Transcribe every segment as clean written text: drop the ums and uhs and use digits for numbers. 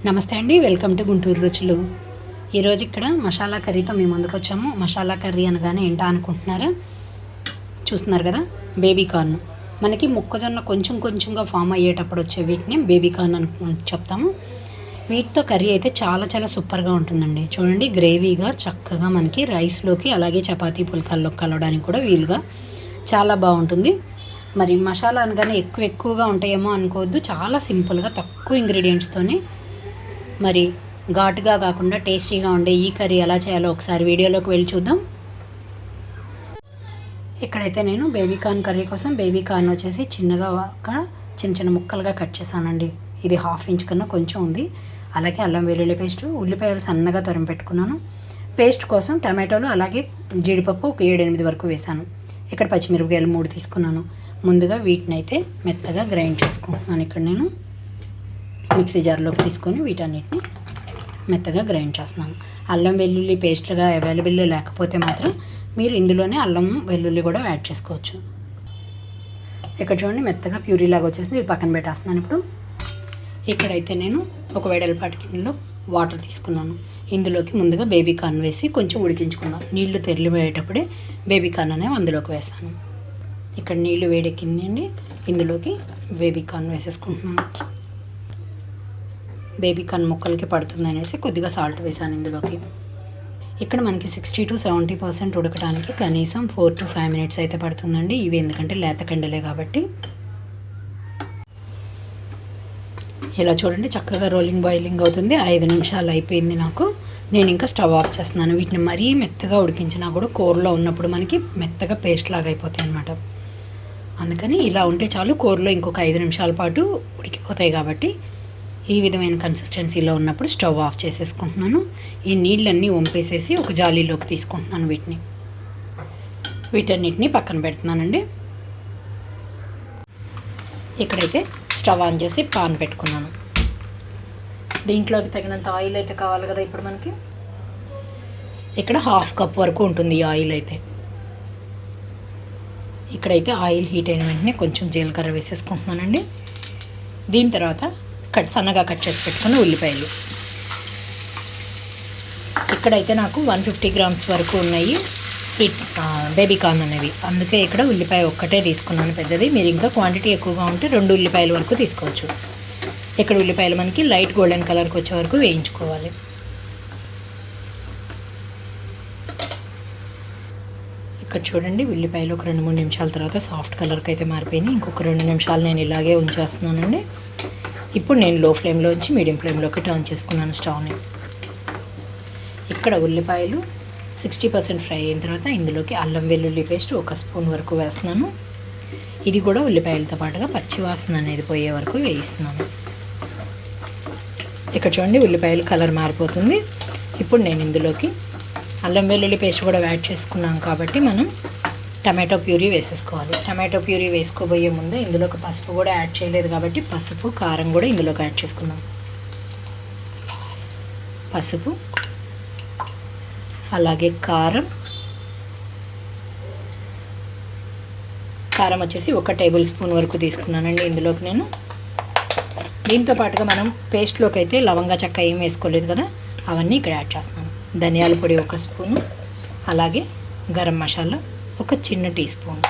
నమస్తే అండి, welcome to Guntur రుచులు. ఈరోజు ఇక్కడ మసాలా కర్రీతో మేము ముందుకు వచ్చాము. మసాలా కర్రీ అనగానే ఏంటా అనుకుంటున్నారా? చూస్తున్నారు కదా, బేబీ కార్న్. మనకి మొక్కజొన్న కొంచెం కొంచెంగా ఫామ్ అయ్యేటప్పుడు వచ్చే వీటిని బేబీ కార్న్ చెప్తాము. వీటితో కర్రీ అయితే చాలా చాలా సూపర్గా ఉంటుందండి. చూడండి, గ్రేవీగా చక్కగా మనకి రైస్లోకి అలాగే చపాతీ పుల్కాల్లో కలవడానికి కూడా వీలుగా చాలా బాగుంటుంది. మరి మసాలా అనగానే ఎక్కువగా ఉంటాయేమో అనుకోవద్దు. చాలా సింపుల్గా తక్కువ ఇంగ్రీడియంట్స్తోనే మరి ఘాటుగా కాకుండా టేస్టీగా ఉండే ఈ కర్రీ ఎలా చేయాలో ఒకసారి వీడియోలోకి వెళ్ళి చూద్దాం. ఇక్కడైతే నేను బేబీ కార్న్ కర్రీ కోసం బేబీ కార్న్ వచ్చేసి చిన్న చిన్న ముక్కలుగా కట్ చేశానండి. ఇది 1/2 ఇంచ్ కన్నా కొంచెం ఉంది. అలాగే అల్లం వెల్లుల్లి పేస్ట్, ఉల్లిపాయలు సన్నగా తరిమి పెట్టుకున్నాను. పేస్ట్ కోసం టమాటోలు అలాగే జీడిపప్పు ఒక 7-8 వరకు వేశాను. ఇక్కడ పచ్చిమిరపకాయలు 3 తీసుకున్నాను. ముందుగా వీటిని అయితే మెత్తగా గ్రైండ్ చేసుకుంటున్నాను. ఇక్కడ నేను మిక్సీ జార్లోకి తీసుకొని వీటన్నిటిని మెత్తగా గ్రైండ్ చేస్తున్నాను. అల్లం వెల్లుల్లి పేస్ట్లుగా అవైలబుల్ లేకపోతే మాత్రం మీరు ఇందులోనే అల్లం వెల్లుల్లి కూడా యాడ్ చేసుకోవచ్చు. ఇక్కడ చూడండి, మెత్తగా ప్యూరీ లాగా వచ్చేసింది. ఇది పక్కన పెట్టేస్తున్నాను. ఇప్పుడు ఇక్కడైతే నేను ఒక వెడల్పాటి గిన్నెలో వాటర్ తీసుకున్నాను. ఇందులోకి ముందుగా బేబీ కార్న్ వేసి కొంచెం ఉడికించుకున్నాను. నీళ్లు తెరిలిపోయేటప్పుడే బేబీ కార్న్ అనేవి అందులోకి వేస్తాను. ఇక్కడ నీళ్లు వేడెక్కిందండి. ఇందులోకి బేబీ కార్న్ వేసేసుకుంటున్నాను. బేబీ కార్న్ ముక్కలకి పడుతుంది అనేసి కొద్దిగా సాల్ట్ వేసాను ఇందులోకి. ఇక్కడ మనకి 60 to 70% ఉడకడానికి కనీసం 4 to 5 minutes అయితే పడుతుందండి. ఇవి ఎందుకంటే లేత కండలే కాబట్టి. ఇలా చూడండి, చక్కగా రోలింగ్ బాయిలింగ్ అవుతుంది. 5 నిమిషాలు అయిపోయింది నాకు. నేను ఇంకా స్టవ్ ఆఫ్ చేస్తున్నాను. వీటిని మరీ మెత్తగా ఉడికించినా కూడా కూరలో ఉన్నప్పుడు మనకి మెత్తగా పేస్ట్ లాగా అయిపోతాయి అన్నమాట. అందుకని ఇలా ఉంటే చాలు. కూరలో ఇంకొక 5 నిమిషాల పాటు ఉడికిపోతాయి కాబట్టి ఈ విధమైన కన్సిస్టెన్సీలో ఉన్నప్పుడు స్టవ్ ఆఫ్ చేసేసుకుంటున్నాను. ఈ నీళ్ళన్నీ వంపేసేసి ఒక జాలీలోకి తీసుకుంటున్నాను. వీటన్నిటిని పక్కన పెడుతున్నానండి. ఇక్కడైతే స్టవ్ ఆన్ చేసి పాన్ పెట్టుకున్నాను. దీంట్లోకి తగినంత ఆయిల్ అయితే కావాలి కదా. ఇప్పుడు మనకి ఇక్కడ 1/2 కప్ వరకు ఉంటుంది ఈ ఆయిల్ అయితే. ఇక్కడైతే ఆయిల్ హీట్ అయిన వెంటనే కొంచెం జీలకర్ర వేసేసుకుంటున్నానండి. దీని తర్వాత సన్నగా కట్ చేసి పెట్టుకున్న ఉల్లిపాయలు. ఇక్కడైతే నాకు 150 grams వరకు ఉన్నాయి స్వీట్ బేబీ కార్న్ అనేవి. అందుకే ఇక్కడ ఉల్లిపాయ ఒక్కటే తీసుకున్నాను పెద్దది. మీరు ఇంకా క్వాంటిటీ ఎక్కువగా ఉంటే 2 ఉల్లిపాయల వరకు తీసుకోవచ్చు. ఇక్కడ ఉల్లిపాయలు మనకి లైట్ గోల్డెన్ కలర్కి వచ్చే వరకు వేయించుకోవాలి. ఇక్కడ చూడండి, ఉల్లిపాయలు ఒక 2-3 నిమిషాల తర్వాత సాఫ్ట్ కలర్కి అయితే మారిపోయినాయి. ఇంకొక 2 నిమిషాలు నేను ఇలాగే ఉంచేస్తున్నానండి. ఇప్పుడు నేను లో ఫ్లేమ్లోంచి మీడియం ఫ్లేమ్లోకి టర్న్ చేసుకున్నాను స్టవ్ని. ఇక్కడ ఉల్లిపాయలు 60% ఫ్రై అయిన తర్వాత ఇందులోకి అల్లం వెల్లుల్లి పేస్ట్ 1 స్పూన్ వరకు వేస్తున్నాను. ఇది కూడా ఉల్లిపాయలతో పాటుగా పచ్చి వాసన అనేది పోయే వరకు వేయిస్తున్నాను. ఇక్కడ చూడండి, ఉల్లిపాయలు కలర్ మారిపోతుంది. ఇప్పుడు నేను ఇందులోకి అల్లం వెల్లుల్లి పేస్ట్ కూడా యాడ్ చేసుకున్నాం కాబట్టి మనం టమాటో ప్యూరీ వేసేసుకోవాలి. టమాటో ప్యూరీ వేసుకోబోయే ముందే ఇందులోకి పసుపు కూడా యాడ్ చేయలేదు కాబట్టి పసుపు కారం కూడా ఇందులోకి యాడ్ చేసుకుందాం. పసుపు అలాగే కారం వచ్చేసి 1 టేబుల్ స్పూన్ వరకు తీసుకున్నానండి ఇందులోకి నేను. దీంతో పాటుగా మనం పేస్ట్లోకి అయితే లవంగా చెక్క ఏం వేసుకోలేదు కదా, అవన్నీ ఇక్కడ యాడ్ చేస్తున్నాను. ధనియాల పొడి 1 స్పూను, అలాగే గరం మసాలా 1 చిన్న టీ స్పూన్.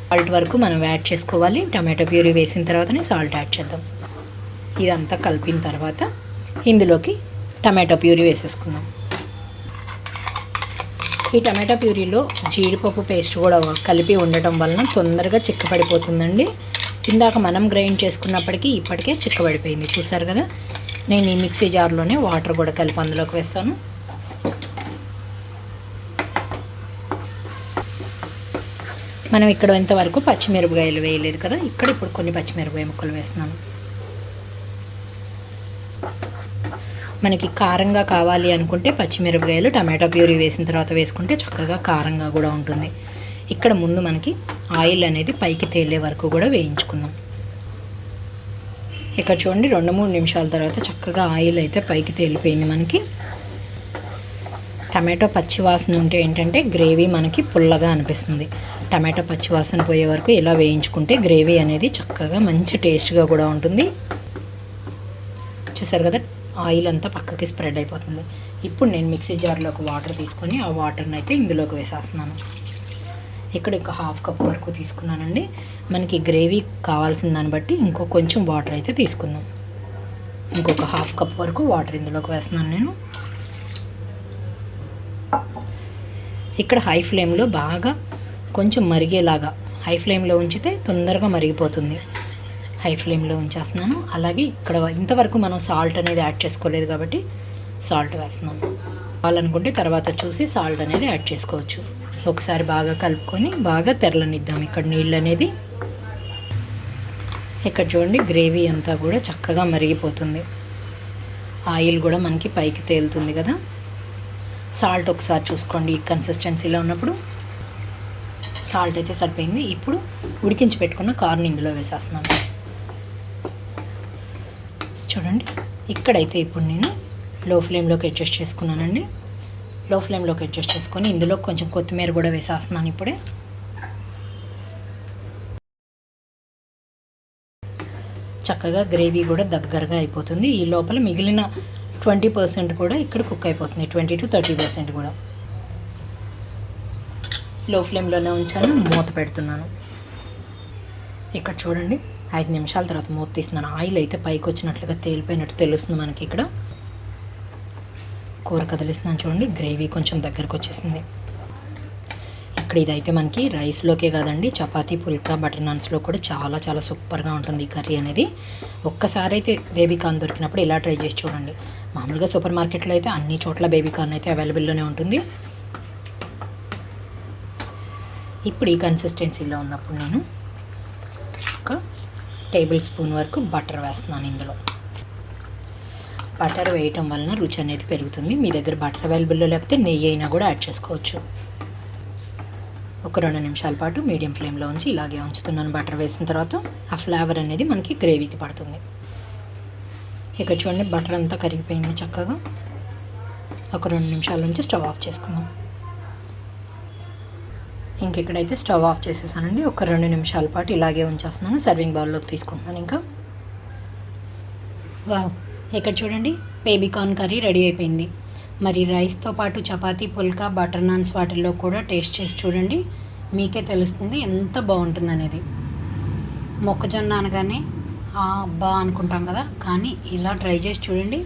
సాల్ట్ వరకు మనం యాడ్ చేసుకోవాలి. టమాటో ప్యూరీ వేసిన తర్వాతనే సాల్ట్ యాడ్ చేద్దాం. ఇదంతా కలిపిన తర్వాత ఇందులోకి టమాటో ప్యూరీ వేసేసుకుందాం. ఈ టమాటో ప్యూరీలో జీడిపప్పు పేస్ట్ కూడా కలిపి ఉండటం వలన తొందరగా చిక్కపడిపోతుందండి. ఇందాక మనం గ్రైండ్ చేసుకున్నప్పటికీ ఇప్పటికే చిక్కబడిపోయింది. చూసారు కదా, నేను ఈ మిక్సీ జార్లోనే వాటర్ కూడా కలిపి అందులోకి వేస్తాను. మనం ఇక్కడ ఇంతవరకు పచ్చిమిరపకాయలు వేయలేదు కదా, ఇప్పుడు కొన్ని పచ్చిమిరపకాయ ముక్కలు వేస్తున్నాను. మనకి కారంగా కావాలి అనుకుంటే పచ్చిమిరపకాయలు టమాటో ప్యూరీ వేసిన తర్వాత వేసుకుంటే చక్కగా కారంగా కూడా ఉంటుంది. ఇక్కడ ముందు మనకి ఆయిల్ అనేది పైకి తేలే వరకు కూడా వేయించుకుందాం. ఇక్కడ చూడండి, 2-3 నిమిషాల తర్వాత చక్కగా ఆయిల్ అయితే పైకి తేలిపోయింది మనకి. టమాటో పచ్చివాసన ఉంటే ఏంటంటే గ్రేవీ మనకి పుల్లగా అనిపిస్తుంది. టమాటో పచ్చివాసన పోయే వరకు ఇలా వేయించుకుంటే గ్రేవీ అనేది చక్కగా మంచి టేస్ట్గా కూడా ఉంటుంది. చూసారు కదా, ఆయిల్ అంతా పక్కకి స్ప్రెడ్ అయిపోతుంది. ఇప్పుడు నేను మిక్సీ జార్లోకి వాటర్ తీసుకొని ఆ వాటర్ని అయితే ఇందులోకి వేసేస్తున్నాను. ఇక్కడ ఒక హాఫ్ కప్ వరకు తీసుకున్నానండి. మనకి గ్రేవీ కావాల్సిన దాన్ని బట్టి ఇంకో కొంచెం వాటర్ అయితే తీసుకుందాం. ఇంకొక హాఫ్ కప్ వరకు వాటర్ ఇందులోకి వేస్తున్నాను నేను. ఇక్కడ హై ఫ్లేమ్లో బాగా కొంచెం మరిగేలాగా హై ఫ్లేమ్లో ఉంచితే తొందరగా మరిగిపోతుంది. హై ఫ్లేమ్లో ఉంచేస్తున్నాను. అలాగే ఇక్కడ ఇంతవరకు మనం సాల్ట్ అనేది యాడ్ చేసుకోలేదు కాబట్టి సాల్ట్ వేస్తున్నాను. కావాలనుకుంటే తర్వాత చూసి సాల్ట్ అనేది యాడ్ చేసుకోవచ్చు. ఒకసారి బాగా కలుపుకొని బాగా తెరలనిద్దాం. ఇక్కడ నీళ్ళు అనేది ఇక్కడ చూడండి, గ్రేవీ అంతా కూడా చక్కగా మరిగిపోతుంది. ఆయిల్ కూడా మనకి పైకి తేలుతుంది కదా. సాల్ట్ ఒకసారి చూసుకోండి. ఈ కన్సిస్టెన్సీలో ఉన్నప్పుడు సాల్ట్ అయితే సరిపోయింది. ఇప్పుడు ఉడికించి పెట్టుకున్న కార్న్ ఇందులో వేసేస్తున్నాను. చూడండి, ఇక్కడైతే ఇప్పుడు నేను లో ఫ్లేమ్లోకి అడ్జస్ట్ చేసుకున్నానండి. లో ఫ్లేమ్లోకి అడ్జస్ట్ చేసుకొని ఇందులో కొంచెం కొత్తిమీర కూడా వేసేస్తున్నాను. ఇప్పుడే చక్కగా గ్రేవీ కూడా దగ్గరగా అయిపోతుంది. ఈ లోపల మిగిలిన 20% కూడా ఇక్కడ కుక్ అయిపోతుంది. 20 to 30% కూడా. లో ఫ్లేమ్లోనే ఉంచాను, మూత పెడుతున్నాను. ఇక్కడ చూడండి, 5 నిమిషాల తర్వాత మూత తీస్తున్నాను. ఆయిల్ అయితే పైకి వచ్చినట్లుగా తేలిపోయినట్టు తెలుస్తుంది మనకి. ఇక్కడ కూర కదిలిస్తున్నాను చూడండి, గ్రేవీ కొంచెం దగ్గరకు వచ్చేసింది. ఇక్కడ ఇదైతే మనకి రైస్లోకే కాదండి, చపాతీ, పుల్కా, బటర్ నాన్స్లో కూడా చాలా చాలా సూపర్గా ఉంటుంది ఈ కర్రీ అనేది. ఒక్కసారి అయితే బేబీ కార్న్ దొరికినప్పుడు ఇలా ట్రై చేసి చూడండి. మామూలుగా సూపర్ మార్కెట్లో అయితే అన్ని చోట్ల బేబీ కార్న్ అయితే అవైలబుల్లోనే ఉంటుంది. ఇప్పుడు ఈ కన్సిస్టెన్సీలో ఉన్నప్పుడు నేను ఒక టేబుల్ స్పూన్ వరకు బటర్ వేస్తున్నాను ఇందులో. బటర్ వేయటం వలన రుచి అనేది పెరుగుతుంది. మీ దగ్గర బటర్ అవైలబుల్లో లేకపోతే నెయ్యి అయినా కూడా యాడ్ చేసుకోవచ్చు. ఒక 2 నిమిషాల పాటు మీడియం ఫ్లేమ్లో ఉంచి ఇలాగే ఉంచుతున్నాను. బటర్ వేసిన తర్వాత ఆ ఫ్లేవర్ అనేది మనకి గ్రేవీకి పడుతుంది. ఇక్కడ చూడండి, బటర్ అంతా కరిగిపోయింది చక్కగా. ఒక 2 నిమిషాల నుంచి స్టవ్ ఆఫ్ చేసుకుందాం. ఇంకెక్కడైతే స్టవ్ ఆఫ్ చేసేసానండి. ఒక 2 నిమిషాల పాటు ఇలాగే ఉంచేస్తున్నాను. సర్వింగ్ బౌల్లోకి తీసుకుంటున్నాను. ఇంకా వావ్, ఇక్కడ చూడండి, బేబీ కార్న్ కర్రీ రెడీ అయిపోయింది. మరి రైస్తో పాటు చపాతీ, పుల్కా, బటర్ నాన్స్ వాటిల్లో కూడా టేస్ట్ చేసి చూడండి. మీకే తెలుస్తుంది ఎంత బాగుంటుంది అనేది. మొక్కజొన్న అనగానే అబ్బా అనుకుంటాం కదా, కానీ ఇలా ట్రై చేసి చూడండి.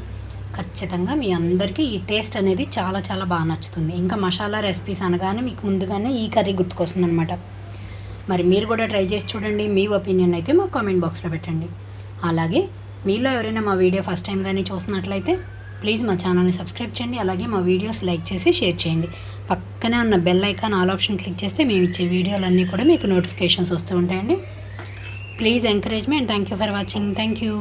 ఖచ్చితంగా మీ అందరికీ ఈ టేస్ట్ అనేది చాలా చాలా బాగా నచ్చుతుంది. ఇంకా మసాలా రెసిపీస్ అనగానే మీకు ముందుగానే ఈ కర్రీ గుర్తుకొస్తుంది అనమాట. మరి మీరు కూడా ట్రై చేసి చూడండి. మీ ఒపీనియన్ అయితే మా కామెంట్ బాక్స్లో పెట్టండి. అలాగే మీలో ఎవరైనా మా వీడియో ఫస్ట్ టైం కానీ చూస్తున్నట్లయితే ప్లీజ్ మా ఛానల్ని సబ్స్క్రైబ్ చేయండి. అలాగే మా వీడియోస్ లైక్ చేసి షేర్ చేయండి. పక్కనే ఉన్న bell icon all option click చేస్తే మేము ఇచ్చే వీడియోలన్నీ కూడా మీకు నోటిఫికేషన్స్ వస్తూ ఉంటాయండి. Please encourage me and thank you for watching. Thank you.